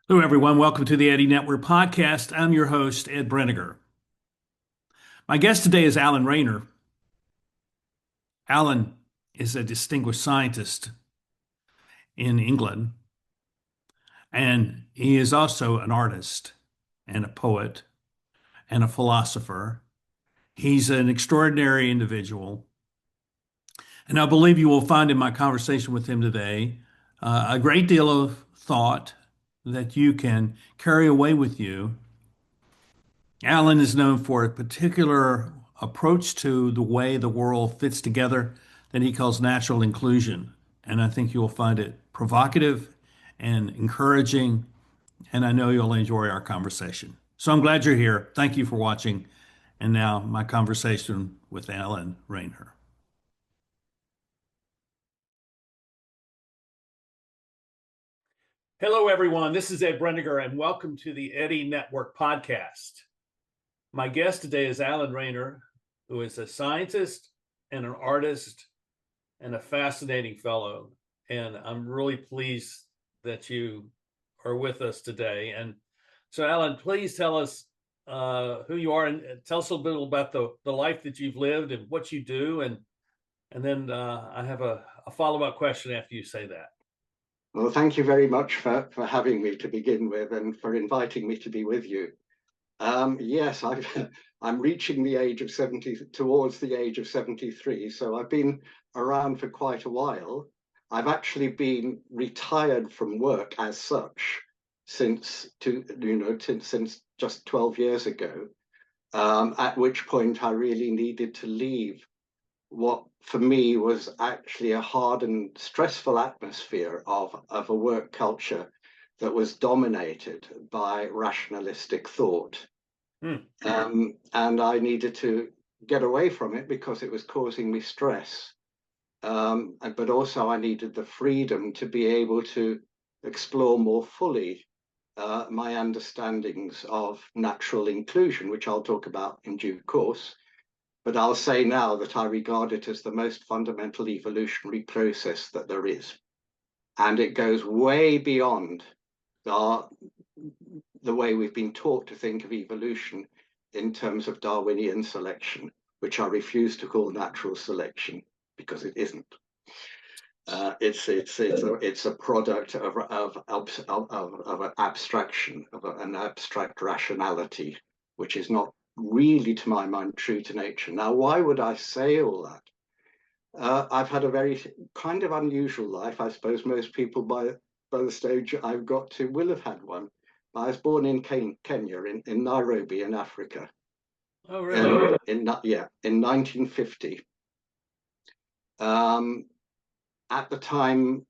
Hello, everyone. Welcome to the Eddie Network podcast. I'm your host, Ed Breniger. My guest today is Alan Rayner. Alan is a distinguished scientist in England, and he is also an artist and a poet and a philosopher. He's an extraordinary individual, and I believe you will find in my conversation with him today a great deal of thought that you can carry away with you. Alan is known for a particular approach to the way the world fits together that he calls natural inclusion. And I think you'll find it provocative and encouraging, and I know you'll enjoy our conversation. So I'm glad you're here. Thank you for watching. And now my conversation with Alan Rayner. Hello, everyone. This is Ed Breniger, and welcome to the Eddie Network podcast. My guest today is Alan Rayner, who is a scientist and an artist and a fascinating fellow. And I'm really pleased that you are with us today. And so, Alan, please tell us who you are and tell us a little bit about the life that you've lived and what you do. And then I have a follow-up question after you say that. Well, thank you very much for having me to begin with and for inviting me to be with you. Yes, I'm reaching the age of 70, towards the age of 73, so I've been around for quite a while. I've actually been retired from work as such since just 12 years ago, at which point I really needed to leave what for me was actually a hard and stressful atmosphere of a work culture that was dominated by rationalistic thought. And I needed to get away from it because it was causing me stress. But also I needed the freedom to be able to explore more fully my understandings of natural inclusion, which I'll talk about in due course. But I'll say now that I regard it as the most fundamental evolutionary process that there is. And it goes way beyond the way we've been taught to think of evolution in terms of Darwinian selection, which I refuse to call natural selection because it isn't. It's a product of an abstraction, of an abstract rationality, which is not really, to my mind, true to nature. Now, why would I say all that? I've had a very kind of unusual life. I suppose most people by the stage I've got to will have had one. I was born in Kenya, in Nairobi, in Africa. Oh, really? In 1950. At the time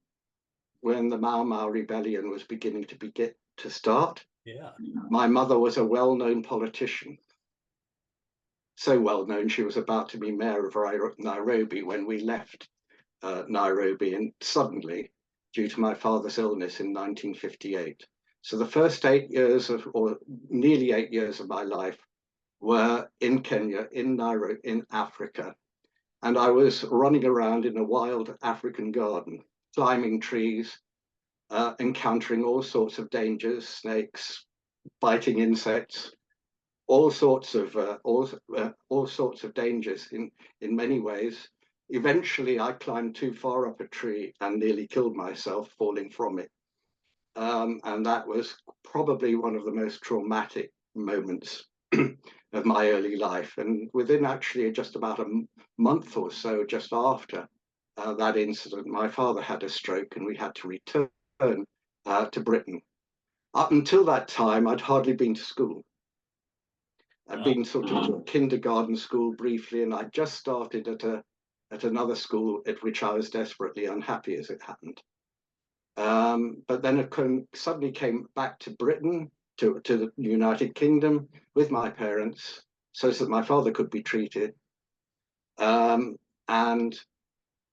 when the Mau Mau rebellion was beginning to start, Yeah. my mother was a well-known politician. So well known, she was about to be mayor of Nairobi when we left Nairobi, and suddenly, due to my father's illness in 1958. So the first 8 years or nearly 8 years of my life were in Kenya, in Nairobi, in Africa. And I was running around in a wild African garden, climbing trees, encountering all sorts of dangers, snakes, biting insects, all sorts of dangers in many ways. Eventually, I climbed too far up a tree and nearly killed myself falling from it. And that was probably one of the most traumatic moments of my early life. And within actually just about a month or so, just after that incident, my father had a stroke and we had to return to Britain. Up until that time, I'd hardly been to school. I'd been sort of to kindergarten school briefly, and I just started at another school at which I was desperately unhappy, as it happened. But then it suddenly came back to Britain, to the United Kingdom with my parents, so that my father could be treated, and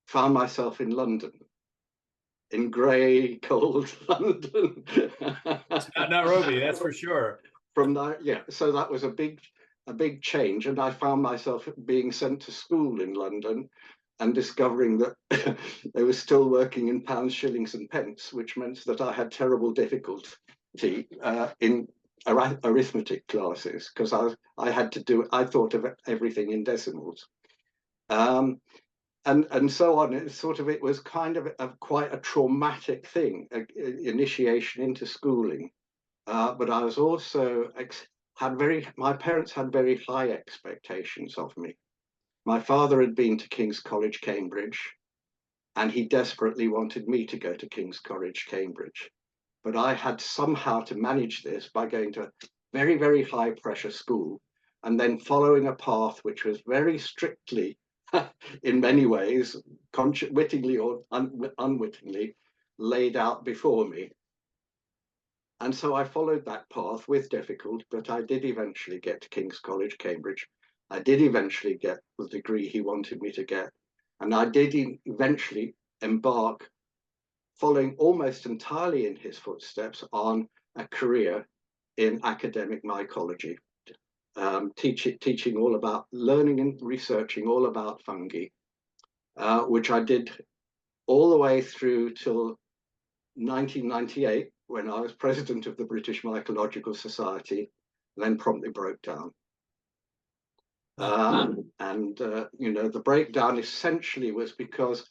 found myself in London, in grey, cold London. Not Nairobi, that's for sure. From that, yeah. So that was a big change, and I found myself being sent to school in London and discovering that they were still working in pounds, shillings, and pence, which meant that I had terrible in arithmetic classes because I thought of everything in decimals. And so on. It was kind of quite a traumatic thing, initiation into schooling. But I was also my parents had very high expectations of me. My father had been to King's College, Cambridge, and he desperately wanted me to go to King's College, Cambridge. But I had somehow to manage this by going to a very, very high pressure school and then following a path which was very strictly, in many ways, wittingly or unwittingly, laid out before me. And so I followed that path with difficulty, but I did eventually get to King's College, Cambridge. I did eventually get the degree he wanted me to get. And I did eventually embark, following almost entirely in his footsteps, on a career in academic mycology, teaching all about learning and researching all about fungi, which I did all the way through till 1998, when I was president of the British Mycological Society, then promptly broke down. The breakdown essentially was because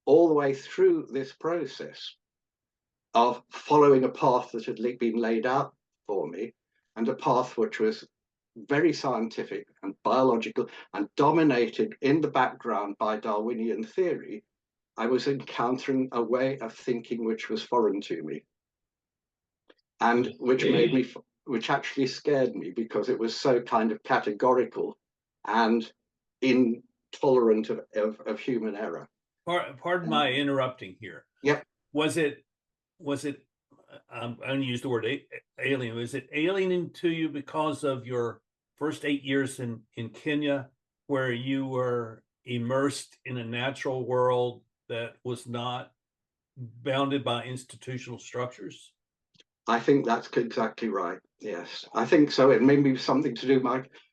all the way through this process of following a path that had been laid out for me, and a path which was very scientific and biological and dominated in the background by Darwinian theory, I was encountering a way of thinking which was foreign to me, and which actually scared me because it was so kind of categorical and intolerant of human error. Pardon my interrupting here. Yep. Was it, I'm going to use the word alien. Was it alien to you because of your first 8 years in Kenya, where you were immersed in a natural world that was not bounded by institutional structures? I think that's exactly right. Yes, I think so. It may be something to do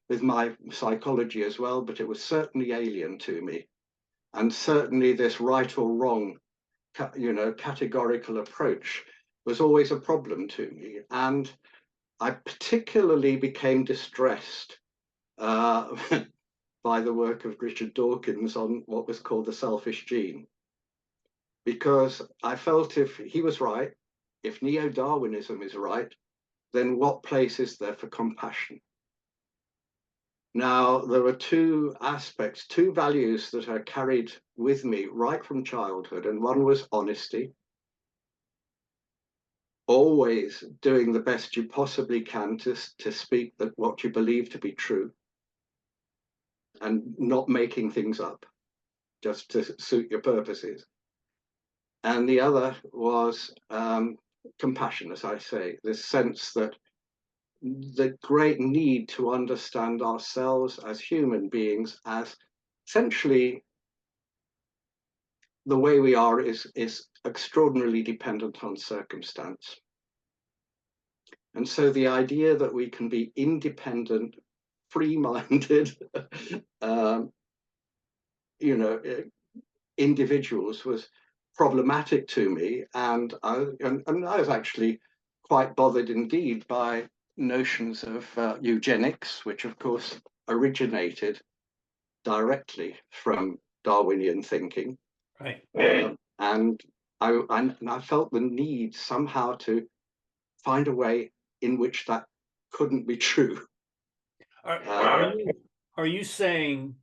with my psychology as well, but it was certainly alien to me. And certainly this right or wrong, categorical approach was always a problem to me. And I particularly became distressed by the work of Richard Dawkins on what was called the selfish gene, because I felt if he was right, if neo-Darwinism is right, then what place is there for compassion? Now, there were two aspects, two values that I carried with me right from childhood, and one was honesty, always doing the best you possibly can to speak what you believe to be true, and not making things up just to suit your purposes. And the other was compassion, as I say, this sense that the great need to understand ourselves as human beings, as essentially the way we are is extraordinarily dependent on circumstance. And so the idea that we can be independent, free-minded, individuals was problematic to me. And I was actually quite bothered indeed by notions of eugenics, which of course originated directly from Darwinian thinking. Right. And I felt the need somehow to find a way in which that couldn't be true. Are you saying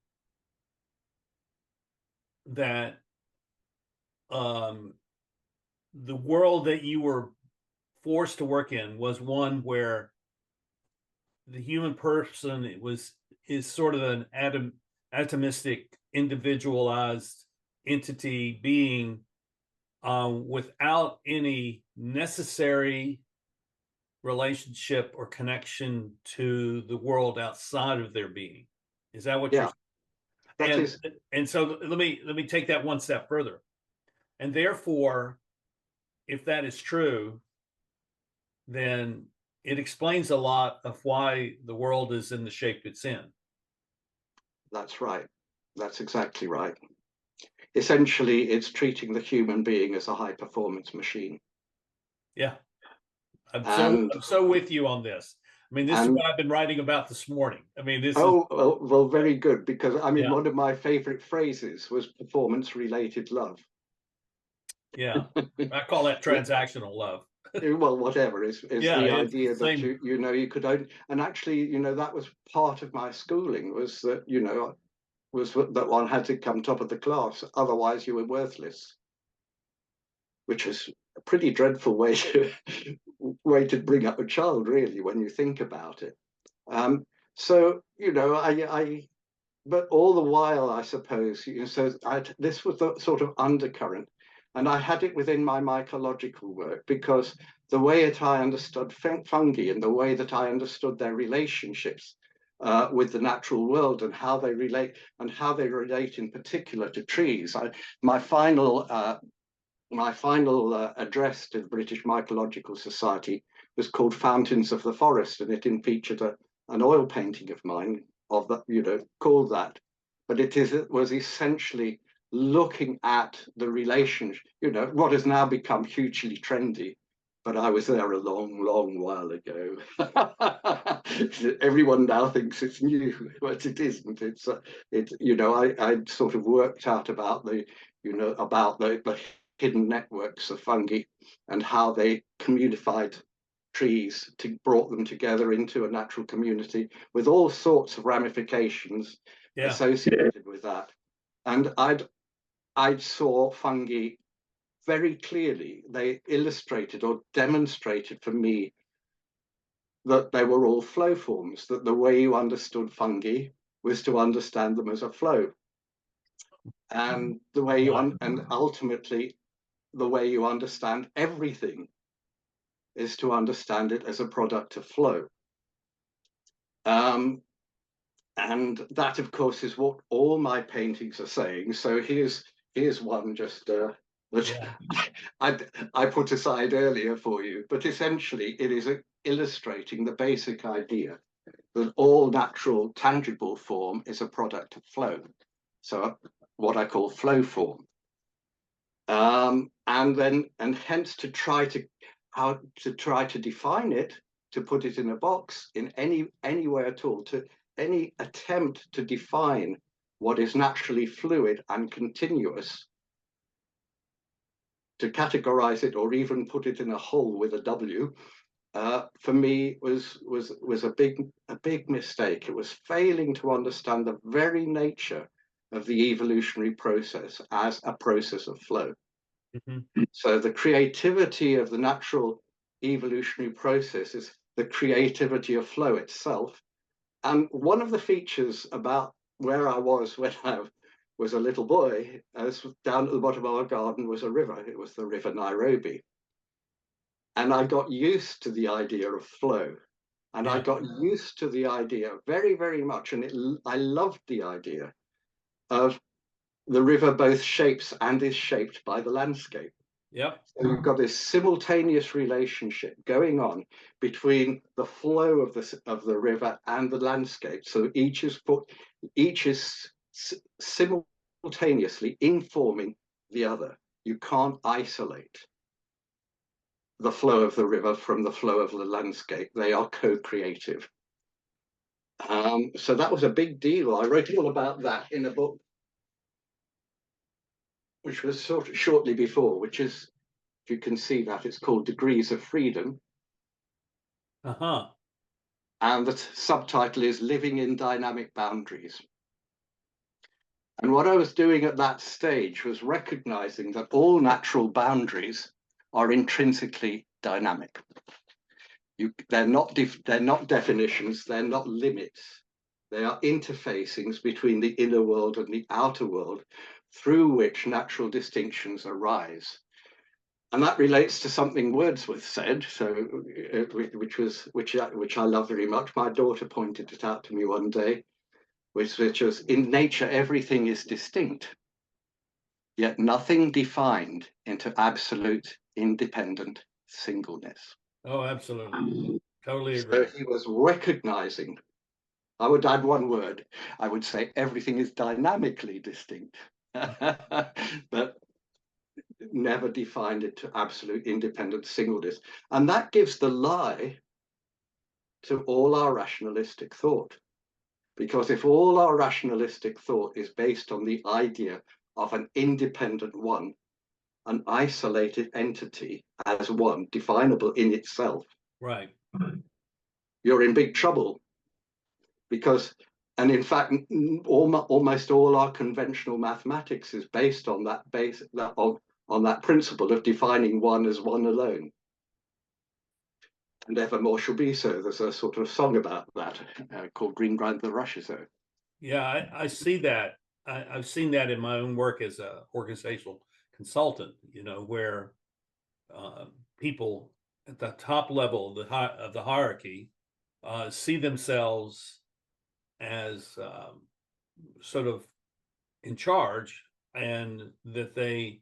that the world that you were forced to work in was one where the human person is sort of an atomistic, individualized entity being without any necessary relationship or connection to the world outside of their being? Is that what you're saying? And so let me take that one step further. And therefore, if that is true, then it explains a lot of why the world is in the shape it's in. That's right. That's exactly right. Essentially, it's treating the human being as a high performance machine. Yeah. And I'm so with you on this. I mean, this is and what I've been writing about this morning. I mean, this is oh, well, very good, because I mean, yeah, one of my favorite phrases was performance related love. yeah. I call that transactional love. Well, whatever is Yeah, the it's the idea that same. you know you could only, and actually, you know, that was part of my schooling, was that, you know, was that one had to come top of the class, otherwise you were worthless, which is a pretty dreadful way to bring up a child, really, when you think about it. Um, so you know, I but all the while, I suppose, you know, so this was the sort of undercurrent, and I had it within my mycological work, because the way that I understood fungi and the way that I understood their relationships with the natural world, and how they relate, in particular to trees. My final address to the British Mycological Society was called Fountains of the Forest, and it featured an oil painting of mine of that, you know, called that. But it was essentially looking at the relationship, you know, what has now become hugely trendy. But I was there a long, long while ago. Everyone now thinks it's new, but it isn't. You know, I sort of worked out about the hidden networks of fungi and how they communified trees brought them together into a natural community with all sorts of ramifications Yeah, associated with that. And I saw fungi very clearly. They illustrated or demonstrated for me that they were all flow forms, that the way you understood fungi was to understand them as a flow. And the way and ultimately the way you understand everything is to understand it as a product of flow. Um, and that, of course, is what all my paintings are saying. So here's one just that yeah, I, I put aside earlier for you, but essentially it is illustrating the basic idea that all natural tangible form is a product of flow. So what I call flow form. And hence to try to define it, to put it in a box in anywhere at all, to any attempt to define what is naturally fluid and continuous, to categorize it or even put it in a hole with a W, for me was a big mistake. It was failing to understand the very nature of the evolutionary process as a process of flow. mhm, So the creativity of the natural evolutionary process is the creativity of flow itself. And one of the features about where I was when I was a little boy, as down at the bottom of our garden was a river. It was the River Nairobi. And I got used to the idea of flow. And I yeah, got used to the idea very, very much. And I loved the idea of the river both shapes and is shaped by the landscape. yep, So you've got this simultaneous relationship going on between the flow of the river and the landscape. So each is simultaneously informing the other. You can't isolate the flow of the river from the flow of the landscape. They are co-creative. So that was a big deal. I wrote all about that in a book, which was sort of shortly before, which is, if you can see that, it's called Degrees of Freedom. uh-huh, And the subtitle is Living in Dynamic Boundaries. And what I was doing at that stage was recognizing that all natural boundaries are intrinsically dynamic. They're not definitions, they're not limits. They are interfacings between the inner world and the outer world through which natural distinctions arise. And that relates to something Wordsworth said, so which I love very much. My daughter pointed it out to me one day, which was, in nature everything is distinct, yet nothing defined into absolute independent singleness. oh, absolutely, totally So agree. he was recognizing. I would add one word. I would say everything is dynamically distinct. But never defined it to absolute independent singleness. And that gives the lie to all our rationalistic thought. Because if all our rationalistic thought is based on the idea of an independent one, an isolated entity as one, definable in itself, Right. you're in big trouble. Because, and in fact, almost all our conventional mathematics is based on on that principle of defining one as one alone. And evermore shall be so. There's a sort of song about that called Green Grind the Rushes. So Yeah, I see that. I've seen that in my own work as a organizational consultant, where people at the top level of the hierarchy see themselves as sort of in charge, and that they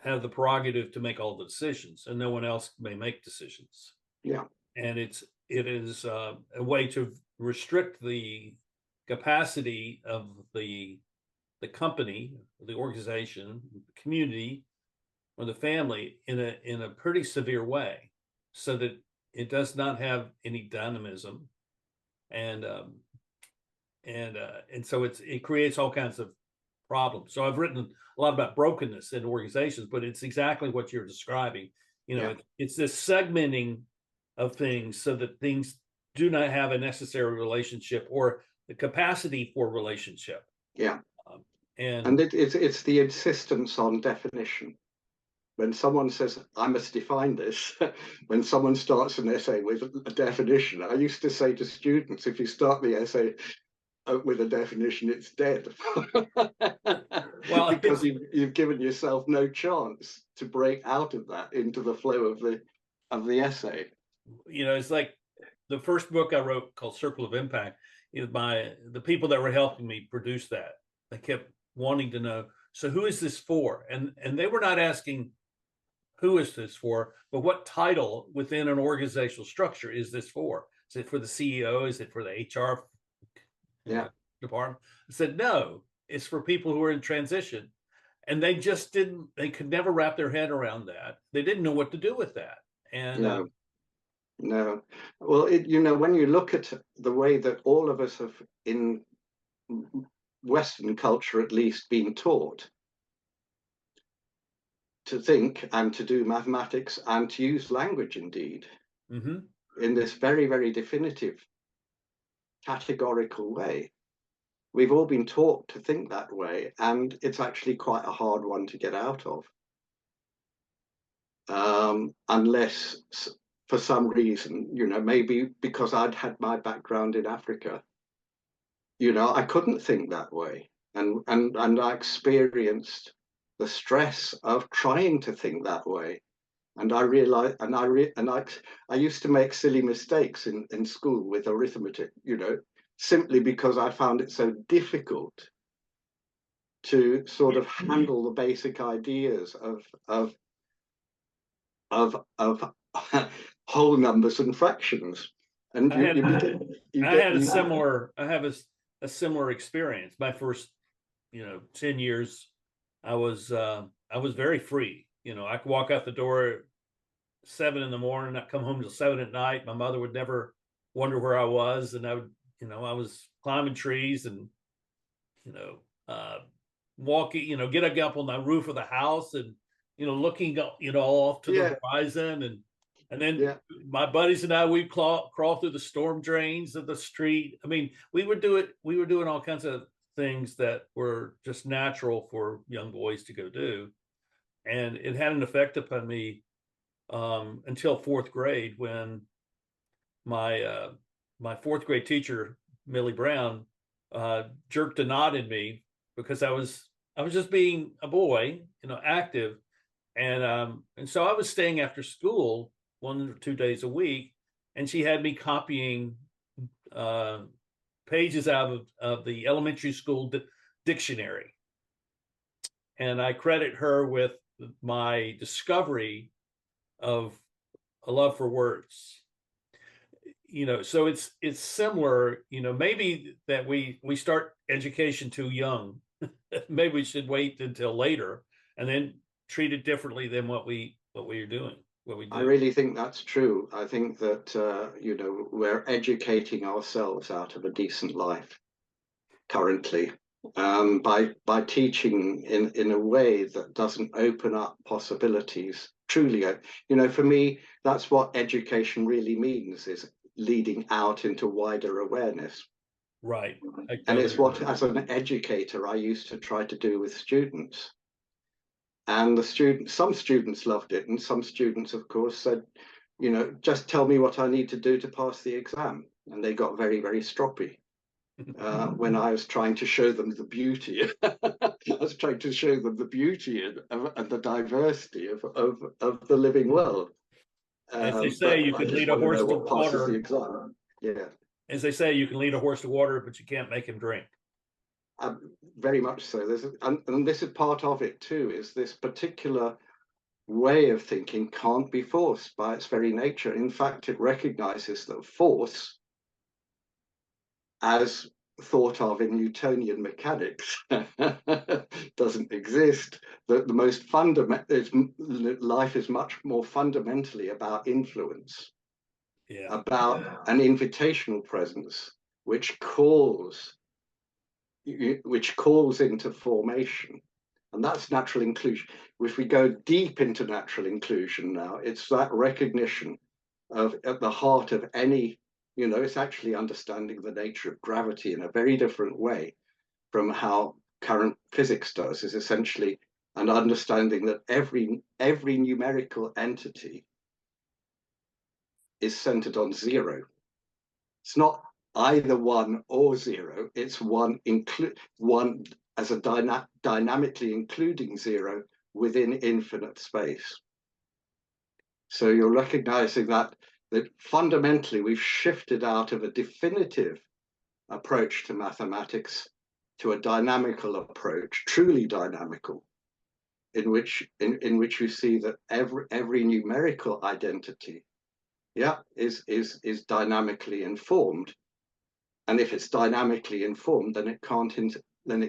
have the prerogative to make all the decisions, and no one else may make decisions. yeah, And it is a way to restrict the capacity of the company, the organization, the community, or the family in a pretty severe way, so that it does not have any dynamism, and so it creates all kinds of problems. So I've written a lot about brokenness in organizations, but it's exactly what you're describing. yeah, It's this segmenting of things so that things do not have a necessary relationship or the capacity for relationship. yeah. Um, And and it's the insistence on definition. When someone says, I must define this, when someone starts an essay with a definition, I used to say to students, if you start the essay with a definition, it's dead. well, Because you've given yourself no chance to break out of that into the flow of the essay. it's like the first book I wrote called Circle of Impact. The people that were helping me produce that, they kept wanting to know, so who is this for? And they were not asking who is this for, but what title within an organizational structure is this for? Is it for the CEO? Is it for the HR Yeah, department? I said, no, it's for people who are in transition. And they could never wrap their head around that. They didn't know what to do with that. And no, no. Well, when you look at the way that all of us have, in Western culture at least, been taught to think and to do mathematics and to use language, indeed, mm-hmm. in this very, very definitive, categorical way. We've all been taught to think that way, and it's actually quite a hard one to get out of. Unless for some reason, maybe because I'd had my background in Africa, I couldn't think that way. And I experienced the stress of trying to think that way. And I realized, I used to make silly mistakes in school with arithmetic, simply because I found it so difficult to sort of handle the basic ideas of whole numbers and fractions. And I had you I get had a you, similar I have a similar experience. My first 10 years, I was very free. I could walk out the door at 7 in the morning, not come home till 7 at night. My mother would never wonder where I was, and I was climbing trees and uh, walking, getting up on the roof of the house and looking off to yeah, the horizon, and then yeah, my buddies and I, we'd crawl through the storm drains of the street. I mean, we were doing all kinds of things that were just natural for young boys to go do, and it had an effect upon me until fourth grade, when my fourth grade teacher, Millie Brown, jerked a knot in me because I was just being a boy, active, and so I was staying after school 1 or 2 days a week, and she had me copying uh, pages out of the elementary school dictionary, and I credit her with my discovery of a love for words. So it's similar. Maybe that we start education too young. Maybe we should wait until later, and then treat it differently than what we are doing, what we do. I really think that's true. I think that we're educating ourselves out of a decent life currently, by teaching in a way that doesn't open up possibilities. Truly, for me, that's what education really means, is leading out into wider awareness. Right. And it's what, as an educator, I used to try to do with students. And some students loved it, and some students, of course, said, just tell me what I need to do to pass the exam. And they got very, very stroppy when I was trying to show them the beauty. I was trying to show them the beauty and the diversity of the living world. As they say, you can lead a horse to water. The exam. Yeah. As they say, you can lead a horse to water, but you can't make him drink. Very much so. And this is part of it too, is this particular way of thinking can't be forced by its very nature. In fact, it recognizes that force, as thought of in Newtonian mechanics, doesn't exist. The most fundamental, life is much more fundamentally about influence, about an invitational presence, which calls into formation. And that's natural inclusion. If we go deep into natural inclusion now, it's that recognition of, at the heart of any, it's actually understanding the nature of gravity in a very different way from how current physics does, is essentially an understanding that every numerical entity is centered on zero. It's not either one or zero, it's one as a dynamically including zero within infinite space. So you're recognizing that fundamentally we've shifted out of a definitive approach to mathematics to a dynamical approach, truly dynamical, in which you see that every numerical identity, is dynamically informed. And if it's dynamically informed, then it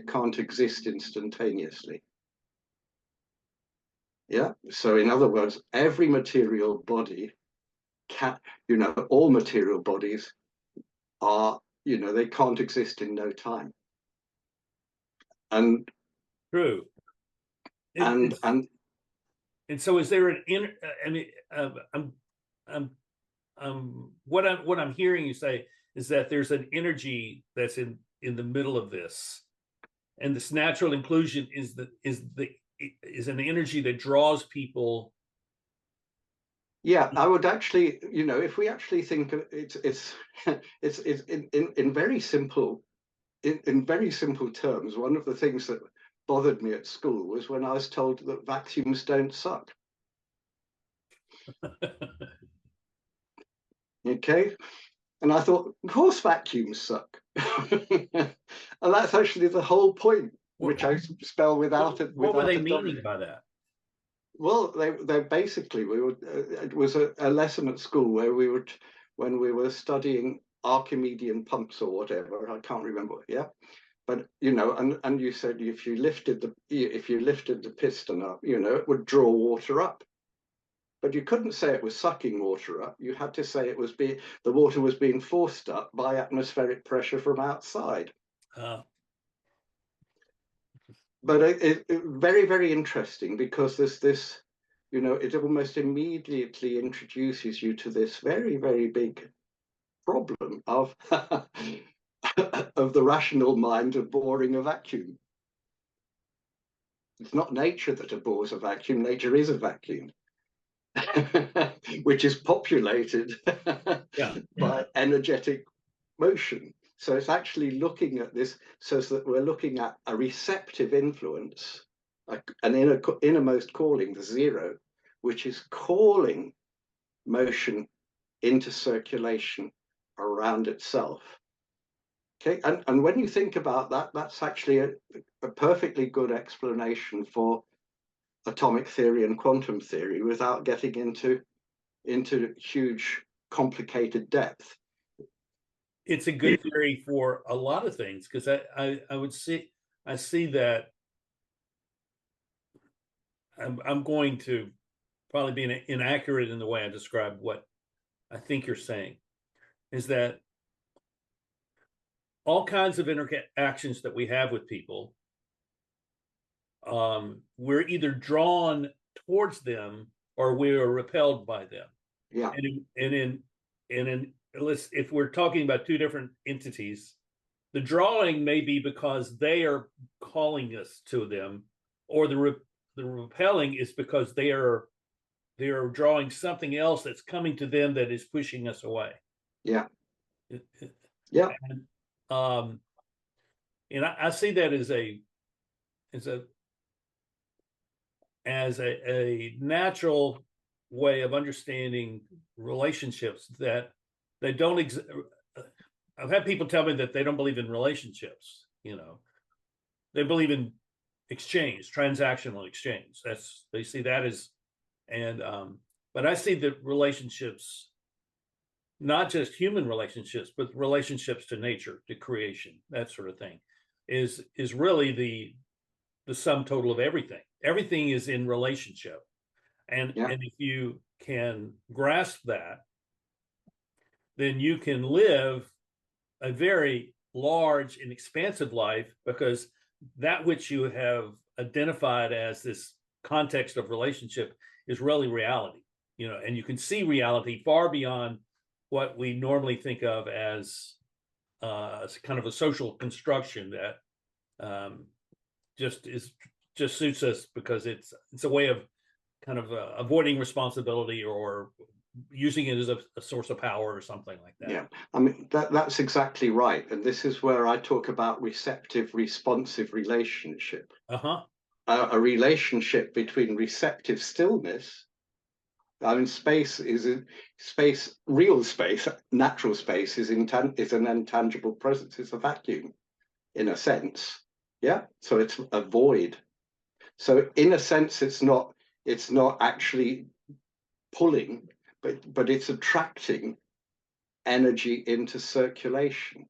can't exist instantaneously. Yeah. So in other words, every material body all material bodies are, they can't exist in no time. And true. And so is there an inner? I mean, what I'm hearing you say is that there's an energy that's in the middle of this, and this natural inclusion is an energy that draws people. Yeah, I would actually, if we actually think of it's in very simple terms, one of the things that bothered me at school was when I was told that vacuums don't suck. Okay. And I thought, of course vacuums suck. And that's actually the whole point, which I spell without it. What were they meaning by that? Well, they basically, it was a lesson at school where when we were studying Archimedean pumps or whatever, I can't remember, yeah. But and you said if you lifted the piston up, it would draw water up. But you couldn't say it was sucking water up. You had to say the water was being forced up by atmospheric pressure from outside. But it very, very interesting, because there's this, it almost immediately introduces you to this very, very big problem of of the rational mind abhorring a vacuum. It's not nature that abhors a vacuum. Nature is a vacuum. Which is populated by energetic motion. So it's actually looking at this, so that we're looking at a receptive influence, an innermost calling, the zero, which is calling motion into circulation around itself. Okay, and when you think about that, that's actually a perfectly good explanation for atomic theory and quantum theory without getting into huge, complicated depth. It's a good theory for a lot of things, because I see that I'm going to probably be inaccurate in the way I describe what I think you're saying, is that all kinds of interactions that we have with people, we're either drawn towards them or we are repelled by them. Yeah. And if we're talking about two different entities, the drawing may be because they are calling us to them, or the repelling is because they are drawing something else that's coming to them that is pushing us away. Yeah. Yeah. And I see that as a natural way of understanding relationships, that they don't I've had people tell me that they don't believe in relationships. They believe in exchange, transactional exchange. They see that as, and but I see the relationships, not just human relationships, but relationships to nature, to creation, that sort of thing, is really the sum total of everything. Everything is in relationship. And if you can grasp that, then you can live a very large and expansive life, because that which you have identified as this context of relationship is really reality, and you can see reality far beyond what we normally think of as kind of a social construction that just suits us because it's a way of kind of avoiding responsibility or using it as a source of power or something like that. Yeah, I mean, that's exactly right. And this is where I talk about receptive responsive relationship. A relationship between receptive stillness. I mean, real space, natural space is an intangible presence. It's a vacuum, in a sense. Yeah, so it's a void. So in a sense, it's not actually pulling, but it's attracting energy into circulation.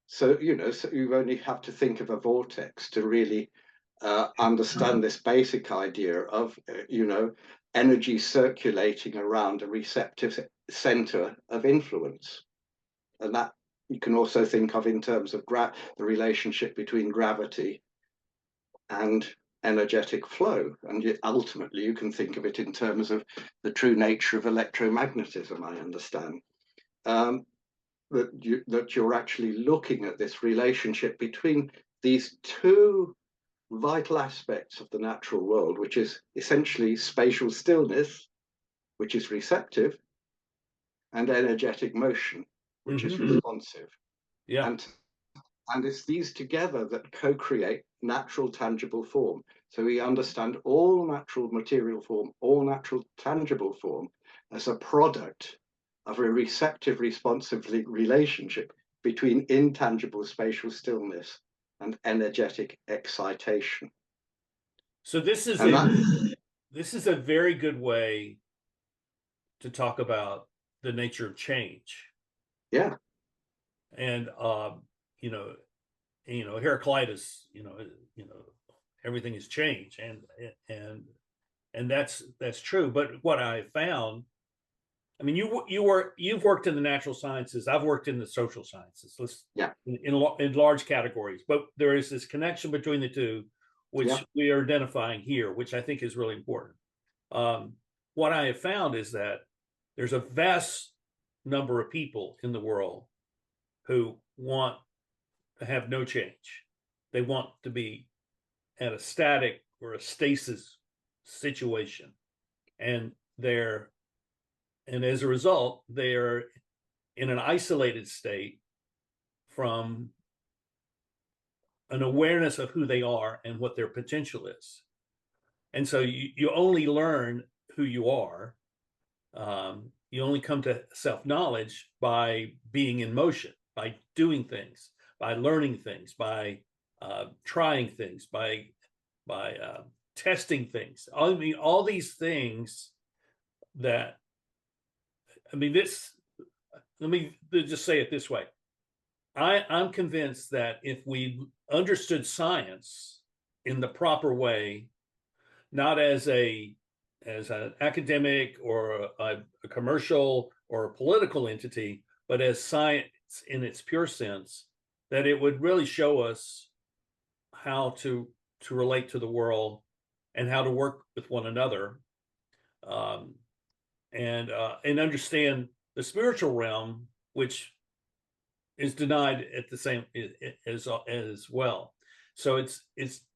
So so you only have to think of a vortex to really understand this basic idea of energy circulating around a receptive center of influence. And that you can also think of in terms of the relationship between gravity and energetic flow. And ultimately, you can think of it in terms of the true nature of electromagnetism, I understand. That you're actually looking at this relationship between these two vital aspects of the natural world, which is essentially spatial stillness, which is receptive, and energetic motion, which is responsive. Yeah. And it's these together that co-create natural tangible form. So we understand all natural material form, all natural tangible form as a product of a receptive responsive relationship between intangible spatial stillness and energetic excitation. So this is a very good way to talk about the nature of change. Yeah. And Heraclitus, everything is change, and that's true. But what I found, I mean, you've worked in the natural sciences. I've worked in the social sciences. In large categories, but there is this connection between the two, which we are identifying here, which I think is really important. What I have found is that there's a vast number of people in the world who want to have no change. They want to be at a static or a stasis situation, and as a result, they are in an isolated state from an awareness of who they are and what their potential is. And so you only learn who you are. You only come to self-knowledge by being in motion, by doing things, by learning things, by trying things, by testing things. I mean, all these things that, let me just say it this way. I'm convinced that if we understood science in the proper way, not as an academic or a commercial or a political entity, but as science in its pure sense, that it would really show us how to relate to the world and how to work with one another, um, and understand the spiritual realm, which is denied at the same as well. So it's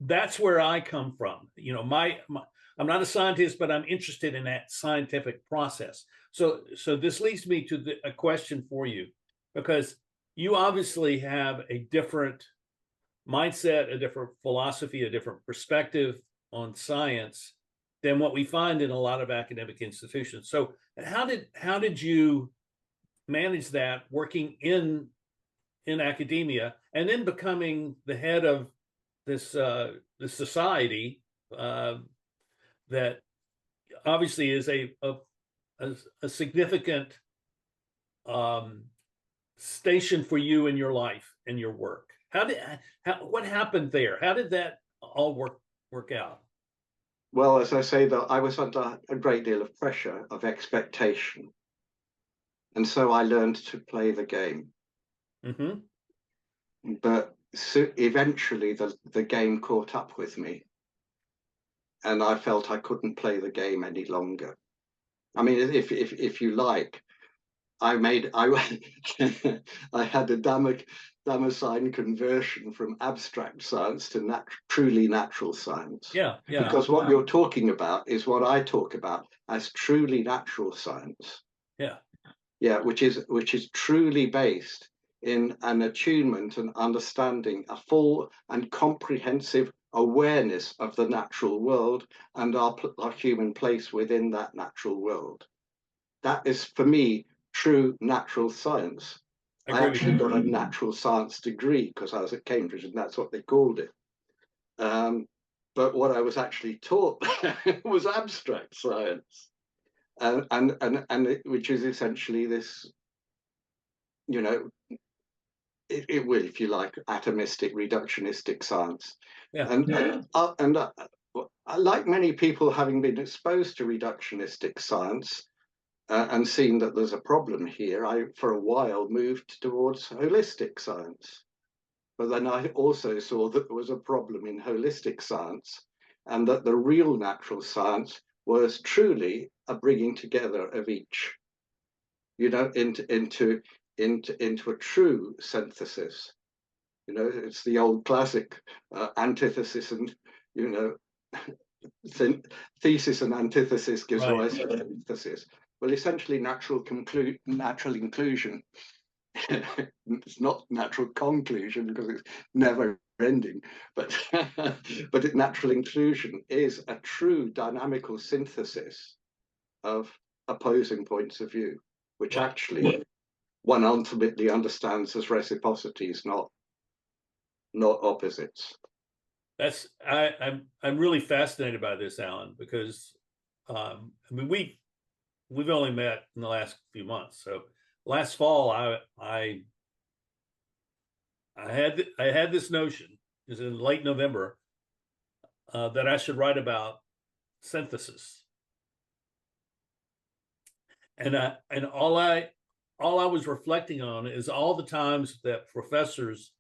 that's where I come from. You know, my I'm not a scientist, but I'm interested in that scientific process. So this leads me to a question for you, because you obviously have a different mindset, a different philosophy, a different perspective on science than what we find in a lot of academic institutions. So how did you manage that working in academia and then becoming the head of this society that obviously is a significant station for you in your life and your work? What happened there? How did that all work out? Well, as I say, that I was under a great deal of pressure, of expectation, and so I learned to play the game. Mm-hmm. But so eventually, the game caught up with me, and I felt I couldn't play the game any longer. I mean, if you like, I I had a Damascene conversion from abstract science to truly natural science. Yeah, yeah. Because what you're talking about is what I talk about as truly natural science. Yeah. Yeah, which is truly based in an attunement and understanding, a full and comprehensive awareness of the natural world and our human place within that natural world. That is, for me, true natural science. I actually got a natural science degree because I was at Cambridge, and that's what they called it. But what I was actually taught was abstract science, which is essentially this, you know, it will, if you like, atomistic, reductionistic science. Yeah. And like many people, having been exposed to reductionistic science, and seeing that there's a problem here, I, for a while, moved towards holistic science. But then I also saw that there was a problem in holistic science, and that the real natural science was truly a bringing together of each, you know, into a true synthesis. You know, it's the old classic antithesis and, you know, thesis and antithesis gives rise to synthesis. Well, essentially, natural inclusion. It's not natural conclusion because it's never ending, but natural inclusion is a true dynamical synthesis of opposing points of view, which actually one ultimately understands as reciprocities, not opposites. That's I'm really fascinated by this, Alan, because I mean we've only met in the last few months. So last fall I had this notion, it was in late November, that I should write about synthesis. And all I was reflecting on is all the times that professors,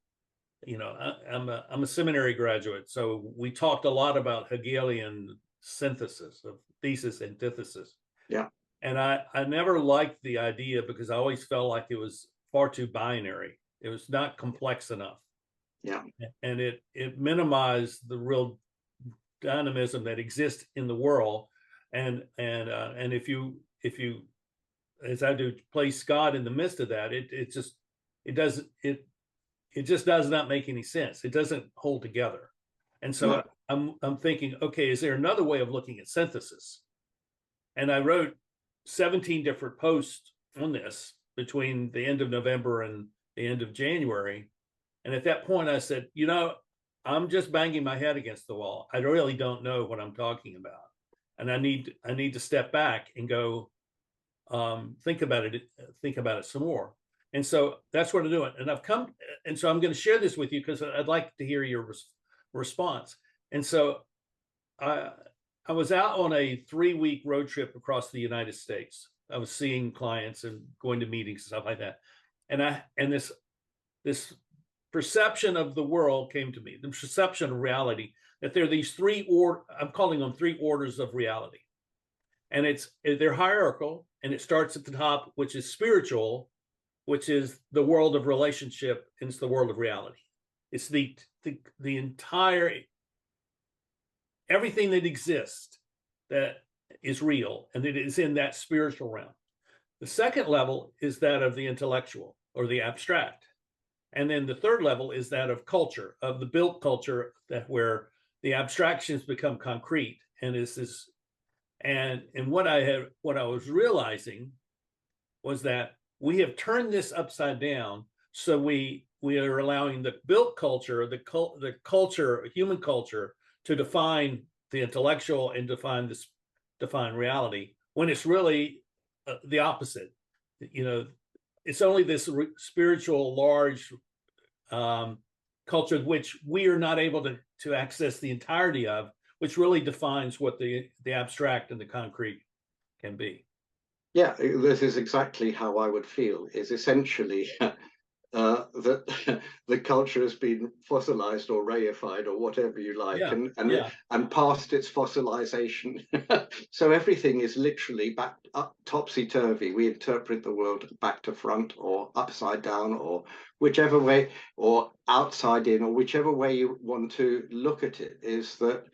you know, I'm a seminary graduate, so we talked a lot about Hegelian synthesis of thesis, antithesis. Yeah. And I never liked the idea because I always felt like it was far too binary. It was not complex enough. Yeah. And it minimized the real dynamism that exists in the world. And if you as I do place God in the midst of that, it just does not make any sense. It doesn't hold together. And so I'm thinking, okay, is there another way of looking at synthesis? And I wrote 17 different posts on this between the end of November and the end of January. And at that point I said, you know, I'm just banging my head against the wall. I really don't know what I'm talking about. And I need to step back and go think about it some more. And so that's what I'm doing. And so I'm going to share this with you because I'd like to hear your response. And so I was out on a 3-week road trip across the United States. I was seeing clients and going to meetings and stuff like that. And this perception of the world came to me, the perception of reality, that there are these I'm calling them 3 orders of reality. And they're hierarchical, and it starts at the top, which is spiritual, which is the world of relationship, and it's the world of reality. It's the entire, everything that exists that is real, and it is in that spiritual realm. The second level is that of the intellectual or the abstract. And then the third level is that of culture, of the built culture, that where the abstractions become concrete. And is this, and what I was realizing was that we have turned this upside down. So we are allowing the built culture, the culture, human culture, to define the intellectual and define reality, when it's really the opposite. You know, it's only this spiritual large culture which we are not able to access the entirety of, which really defines what the abstract and the concrete can be. Yeah, this is exactly how I would feel, is essentially that the culture has been fossilized or reified or whatever you like, Yeah, and past its fossilization. So everything is literally back up, topsy-turvy. We interpret the world back to front or upside down or whichever way, or outside in, or whichever way you want to look at it. Is that,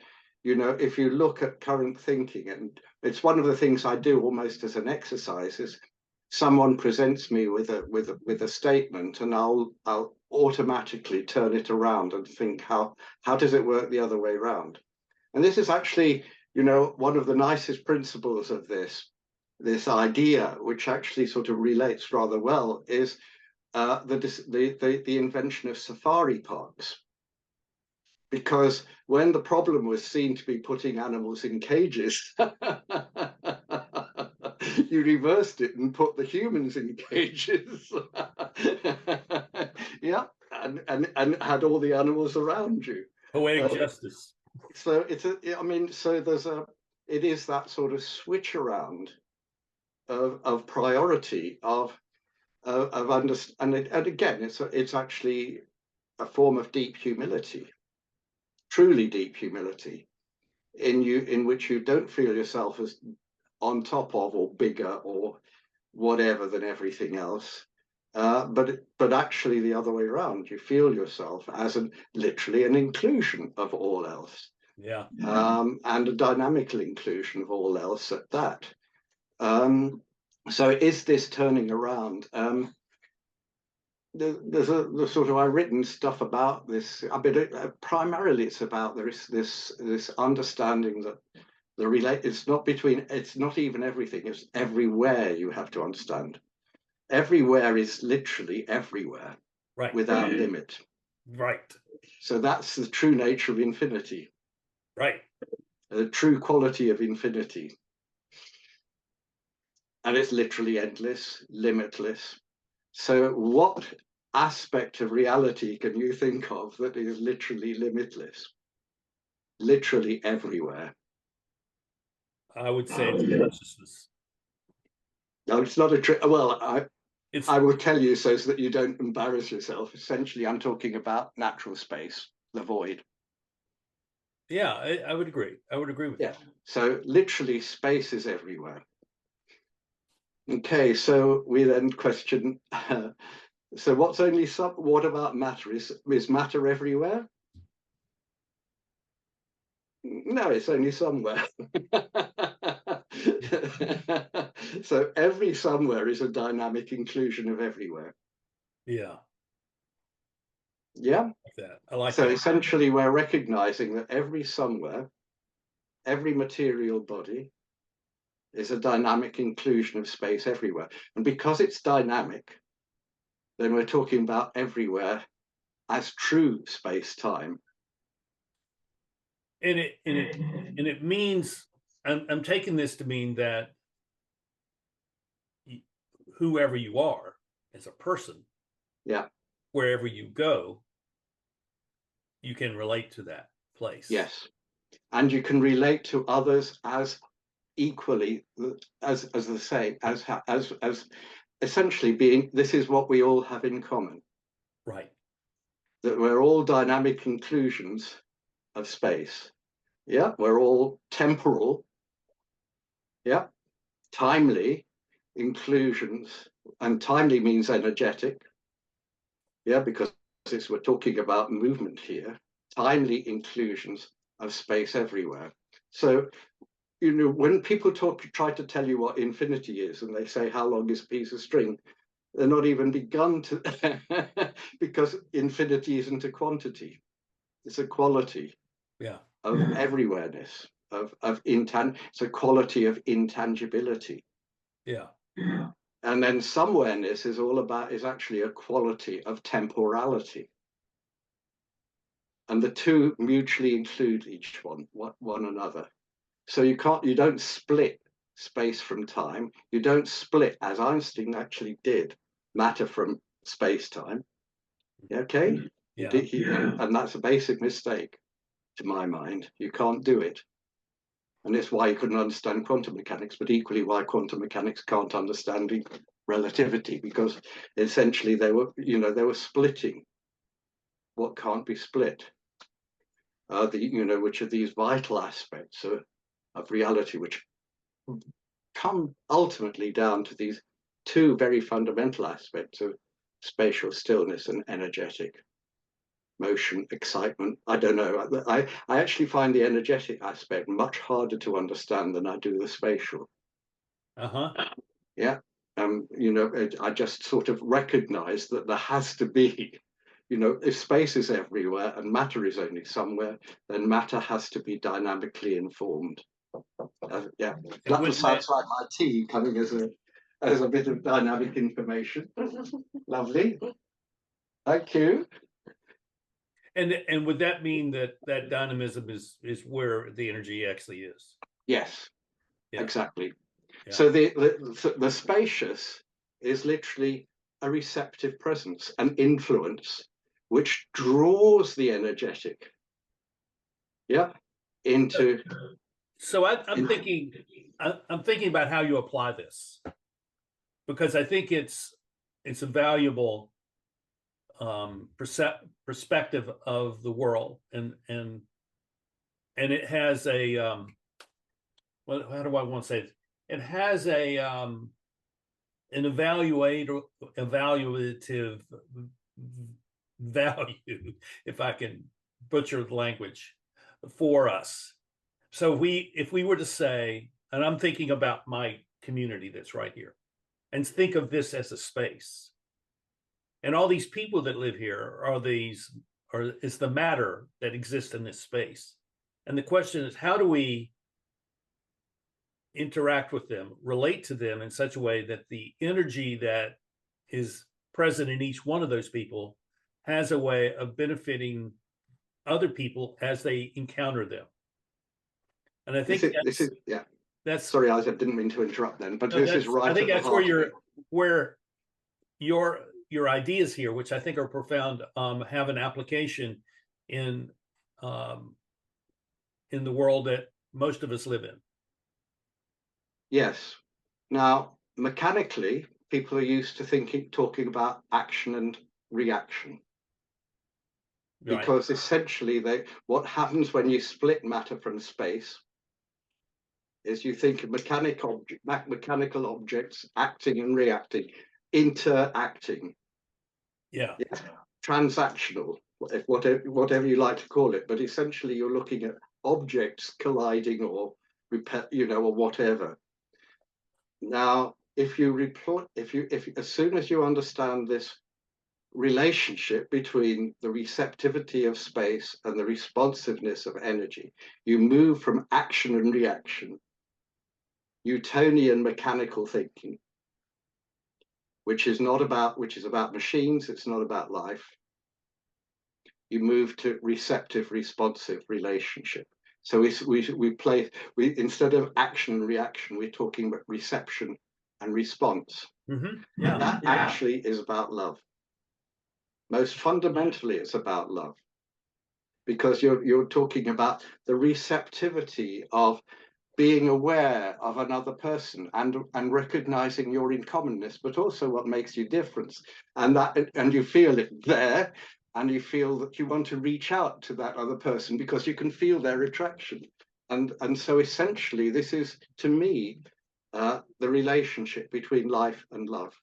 you know, if you look at current thinking, and it's one of the things I do almost as an exercise, is someone presents me with a statement, and I'll automatically turn it around and think, how does it work the other way around? And this is actually, you know, one of the nicest principles of this idea, which actually sort of relates rather well, is the invention of safari parks. Because when the problem was seen to be putting animals in cages, you reversed it and put the humans in cages. Yeah, and had all the animals around you. Poetic justice. So I mean, so it is that sort of switch around of priority of understanding, and again, it's actually a form of deep humility. Truly deep humility, in which you don't feel yourself as on top of or bigger or whatever than everything else, but actually the other way around. You feel yourself as literally an inclusion of all else, Yeah, and a dynamical inclusion of all else at that. So is this turning around? There's the sort of, I've written stuff about this. I mean, primarily it's about this understanding that it's not even everything, it's everywhere. You have to understand, everywhere is literally everywhere, right, without limit. right, So that's the true nature of infinity, right. the true quality of infinity, and it's literally endless, limitless. So what aspect of reality can you think of that is literally limitless? Literally everywhere. I would say it's consciousness. No, it's not a trick. Well, It's I will tell you so that you don't embarrass yourself. Essentially, I'm talking about natural space, the void. yeah, I would agree. I would agree with Yeah. that. So literally space is everywhere. Okay, so we then question, so what about matter? Is matter everywhere? No, it's only somewhere. So every somewhere is a dynamic inclusion of everywhere. Yeah, Yeah. like that. I like So that. essentially, we're recognizing that every somewhere, every material body is a dynamic inclusion of space everywhere. And because it's dynamic, then we're talking about everywhere as true space-time. And it means, I'm taking this to mean that whoever you are as a person, Yeah. wherever you go, you can relate to that place. Yes. and you can relate to others as equally, as the same, as essentially being, this is what we all have in common, Right. that we're all dynamic inclusions of space. Yeah, we're all temporal, yeah, timely inclusions, and timely means energetic, yeah, because we're talking about movement here, timely inclusions of space everywhere. So, you know, when people try to tell you what infinity is, and they say, how long is a piece of string? They're not even begun to, because infinity isn't a quantity, it's a quality. Yeah. Of everywhereness, it's a quality of intangibility. Yeah. And then somewhereness is actually a quality of temporality. And the two mutually include one another. So you don't split space from time. You don't split, as Einstein actually did, matter from space-time. Okay? Yeah. And that's a basic mistake, to my mind. You can't do it. And it's why you couldn't understand quantum mechanics, but equally why quantum mechanics can't understand relativity, because essentially they were splitting what can't be split. Which are these vital aspects of reality, which come ultimately down to these two very fundamental aspects of spatial stillness and energetic motion, excitement. I don't know. I actually find the energetic aspect much harder to understand than I do the spatial. Uh-huh. Yeah. I just sort of recognize that there has to be, if space is everywhere and matter is only somewhere, then matter has to be dynamically informed. Yeah, that sounds like my tea coming as a bit of dynamic information. Lovely. Thank you. And would that mean that dynamism is where the energy actually is? Yes, yeah. Exactly. Yeah. So the spacious is literally a receptive presence, an influence, which draws the energetic, yeah, into. So I'm thinking about how you apply this, because I think it's a valuable perspective of the world, and it has a how do I want to say it? It has a an evaluative value, if I can butcher the language, for us. So if we were to say, and I'm thinking about my community that's right here, and think of this as a space, and all these people that live here is the matter that exists in this space. And the question is, how do we interact with them, relate to them in such a way that the energy that is present in each one of those people has a way of benefiting other people as they encounter them? And I think that's sorry, I didn't mean to interrupt then, but this is right. I think that's where your ideas here, which I think are profound, have an application in the world that most of us live in. Yes. Now, mechanically, people are used to talking about action and reaction. Right. Because essentially what happens when you split matter from space is you think of mechanical objects acting and reacting, interacting. Yeah. Transactional, whatever you like to call it, but essentially you're looking at objects colliding or whatever. Now, if as soon as you understand this relationship between the receptivity of space and the responsiveness of energy, you move from action and reaction, Newtonian mechanical thinking, which is about machines, it's not about life. You move to receptive, responsive relationship. So we instead of action and reaction, we're talking about reception and response. Mm-hmm. Yeah. And that actually is about love. Most fundamentally, it's about love. because you're talking about the receptivity of being aware of another person and recognizing your in commonness, but also what makes you different, and you feel it there, and you feel that you want to reach out to that other person because you can feel their attraction, and so essentially this is, to me, the relationship between life and love,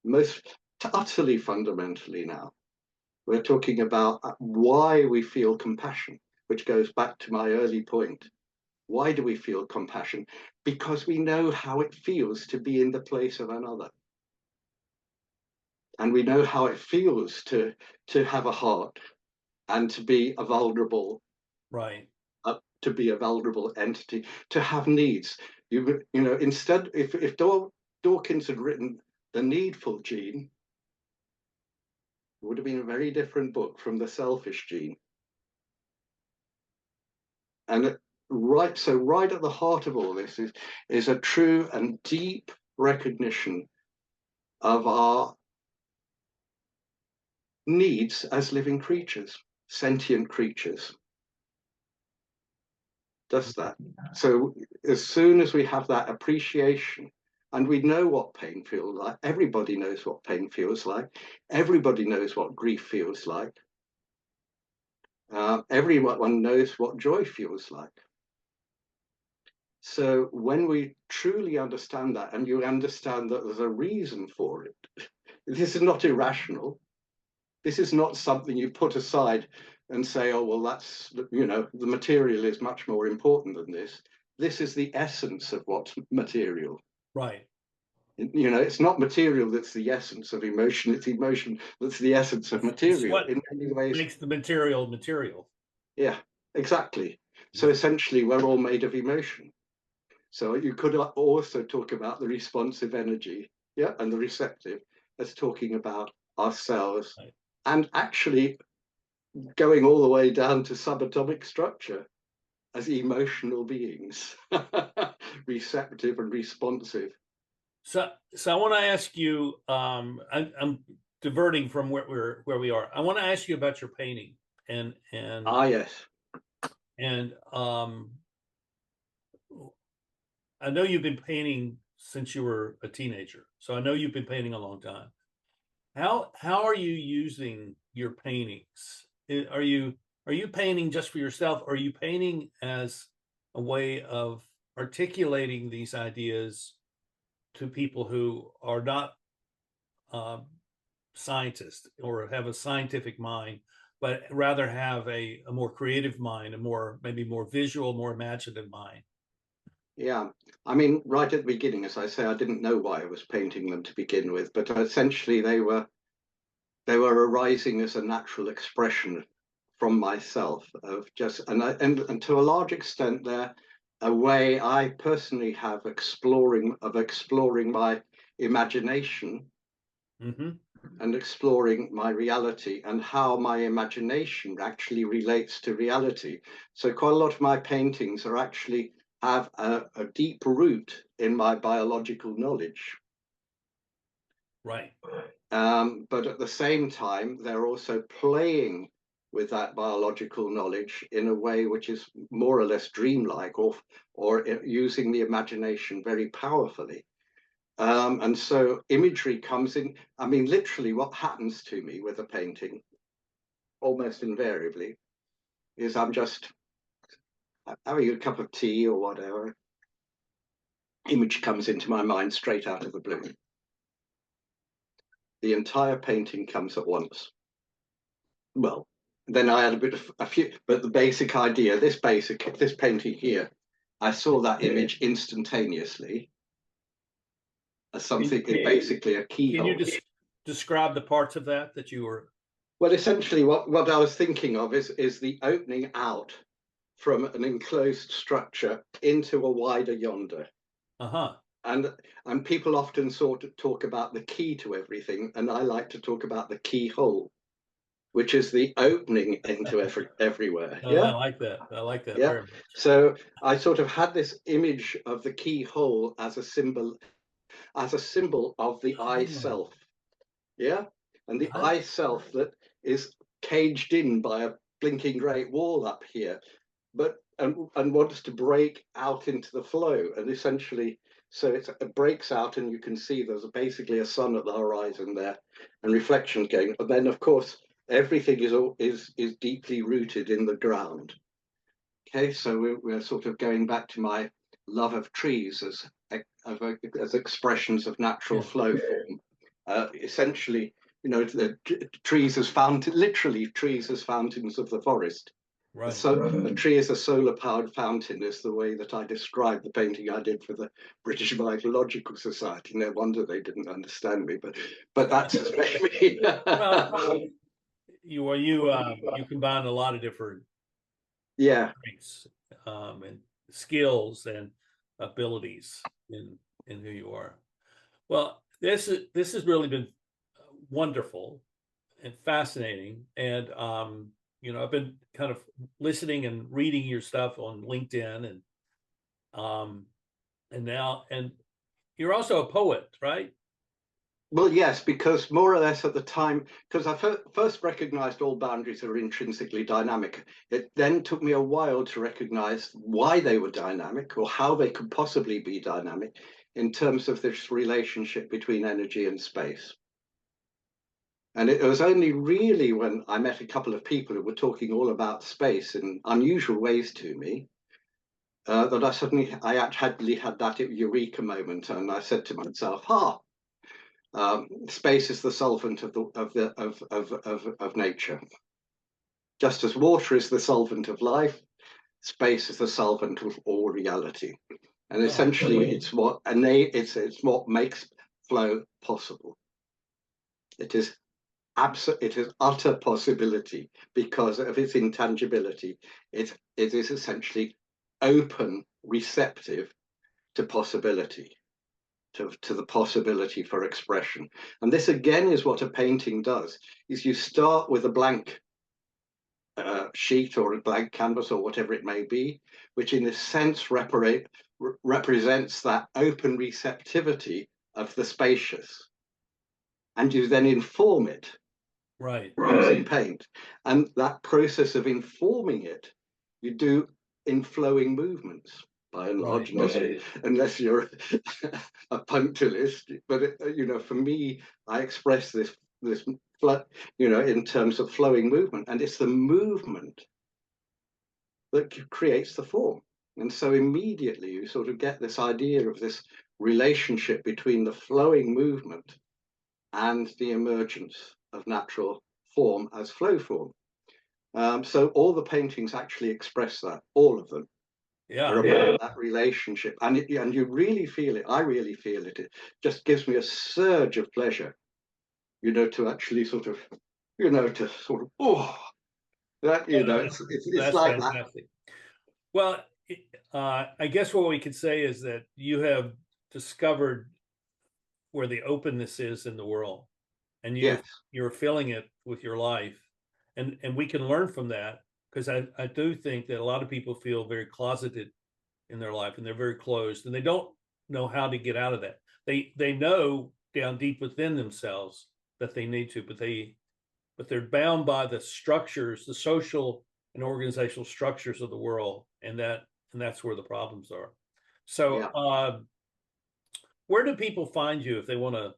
most utterly fundamentally. Now we're talking about why we feel compassion, which goes back to my early point. Why do we feel compassion? Because we know how it feels to be in the place of another. And we know how it feels to have a heart and to be a vulnerable, Right. to be a vulnerable entity, to have needs. You know, instead, if Dawkins had written The Needful Gene, it would have been a very different book from The Selfish Gene. And right at the heart of all this is a true and deep recognition of our needs as living creatures, sentient creatures. Does that. So as soon as we have that appreciation, and we know what pain feels like, everybody knows what pain feels like, everybody knows what grief feels like, everyone knows what joy feels like. So when we truly understand that, and you understand that there's a reason for it, this is not irrational. This is not something you put aside and say, oh, well, that's, you know, the material is much more important than this. This is the essence of what's material. Right. You know, it's not material that's the essence of emotion, it's emotion that's the essence of It's material. what In many ways, makes the material material. yeah, exactly. So essentially, we're all made of emotion. So you could also talk about the responsive energy, yeah, and the receptive as talking about ourselves, Right. and actually going all the way down to subatomic structure as emotional beings, receptive and responsive. So I want to ask you, I'm diverting from where we are. I want to ask you about your painting and Yes. and I know you've been painting since you were a teenager, so I know you've been painting a long time. How are you using your paintings? Are you painting just for yourself? Or are you painting as a way of articulating these ideas to people who are not scientists or have a scientific mind, but rather have a more creative mind, a more maybe more visual, more imaginative mind? Yeah. I mean, right at the beginning, as I say, I didn't know why I was painting them to begin with, but essentially they were arising as a natural expression from myself of just, and to a large extent, they're a way I personally have exploring my imagination Mm-hmm. and exploring my reality and how my imagination actually relates to reality. So quite a lot of my paintings are actually have a deep root in my biological knowledge. Right. But at the same time, they're also playing with that biological knowledge in a way which is more or less dreamlike, or using the imagination very powerfully. And so imagery comes in. I mean, literally, what happens to me with a painting, almost invariably, is I'm just having a cup of tea or whatever. Image comes into my mind straight out of the blue. The entire painting comes at once. Well, then I had a few, but the basic idea, this painting here, I saw that image instantaneously as something, basically a Can you keyhole. describe the parts of that you were? Well, essentially, what I was thinking of is the opening out from an enclosed structure into a wider yonder. Uh-huh. And people often sort of talk about the key to everything, and I like to talk about the keyhole, which is the opening into everywhere. I Yeah, like that. I like that yeah. very much. So I sort of had this image of the keyhole as a symbol of the I Oh, self. Yeah, and the I, I self that is caged in by blinking great wall up here, but and wants to break out into the flow, and essentially, so it breaks out, and you can see there's basically a sun at the horizon there, and reflections going. And then, of course, everything is deeply rooted in the ground. Okay, so we're sort of going back to my love of trees as expressions of natural flow form. Essentially, the trees as literally trees as fountains of the forest. Right. So a tree is a solar-powered fountain is the way that I described the painting I did for the British Mycological Society. No wonder they didn't understand me, but that's me. Well, you combine a lot of different Yeah. strengths, and skills and abilities in who you are. Well, this has really been wonderful and fascinating, and I've been kind of listening and reading your stuff on LinkedIn, and you're also a poet, right? Well, yes, because more or less at the time, because I first recognized all boundaries are intrinsically dynamic. It then took me a while to recognize why they were dynamic or how they could possibly be dynamic in terms of this relationship between energy and space. And it was only really when I met a couple of people who were talking all about space in unusual ways to me that I actually had that eureka moment, and I said to myself, space is the solvent of nature. Just as water is the solvent of life, space is the solvent of all reality. And essentially, it's what makes flow possible. It is utter possibility because of its intangibility. It is essentially open, receptive to possibility. To the possibility for expression. And this again is what a painting does, is you start with a blank sheet or a blank canvas or whatever it may be, which in a sense represents that open receptivity of the spacious. And you then inform it using paint. And that process of informing it, you do in flowing movements. By and large, unless you're a punctualist. But for me, I express this in terms of flowing movement, and it's the movement that creates the form. And so immediately you sort of get this idea of this relationship between the flowing movement and the emergence of natural form as flow form. So all the paintings actually express that, all of them. About that relationship, and you really feel it. I really feel it. It just gives me a surge of pleasure, to actually sort of, it's like fantastic. That. Well, I guess what we could say is that you have discovered where the openness is in the world, and you're filling it with your life, and we can learn from that. Because I do think that a lot of people feel very closeted in their life, and they're very closed, and they don't know how to get out of that. They know down deep within themselves that they need to, but they're bound by the structures, the social and organizational structures of the world, and that's where the problems are. So, where do people find you if they want to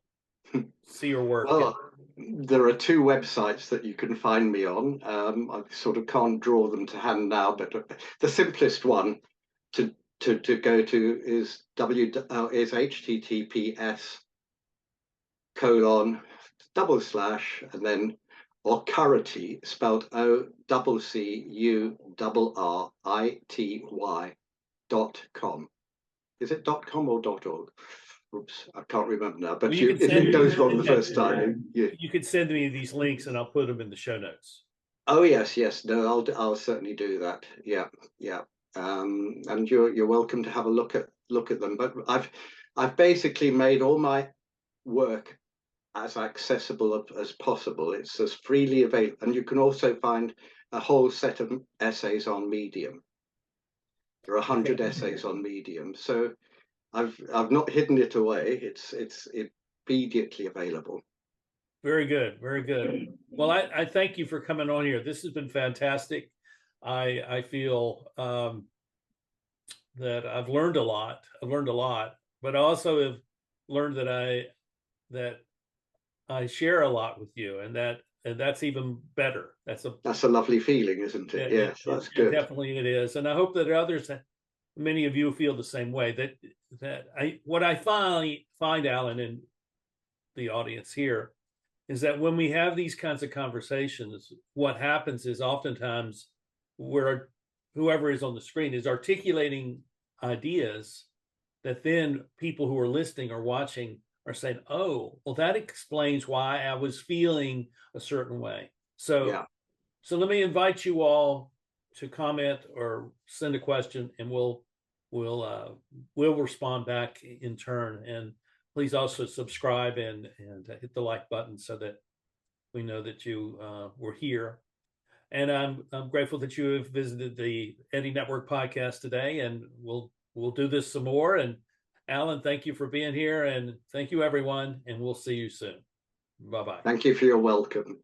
see your work? Well, there are two websites that you can find me on. I sort of can't draw them to hand now, but the simplest one to go to is https:// and then Aucurity, spelled OCCURRITY.com. Is it .com or .org? Oops, I can't remember now. But if it goes wrong the first time, you could send me these links, and I'll put them in the show notes. Oh yes. No, I'll certainly do that. Yeah. And you're welcome to have a look at them. But I've basically made all my work as accessible as possible. It's as freely available, and you can also find a whole set of essays on Medium. There are 100 essays on Medium, so I've not hidden it away. It's immediately available. Very good. Very good. Well, I thank you for coming on here. This has been fantastic. I feel that I've learned a lot. But I also have learned that I share a lot with you, and that's even better. That's a lovely feeling, isn't it? Yes, that's good. Definitely it is, and I hope that others, many of you, feel the same way. What I find, Alan, in the audience here, is that when we have these kinds of conversations, what happens is oftentimes where whoever is on the screen is articulating ideas that then people who are listening or watching are saying, oh, well, that explains why I was feeling a certain way. Yeah. So let me invite you all to comment or send a question, and we'll respond back in turn. And please also subscribe and hit the like button so that we know that you were here. And I'm grateful that you have visited the Eddie Network podcast today, and we'll do this some more. And Alan, thank you for being here, and thank you everyone, and we'll see you soon. Bye-bye. Thank you for your welcome.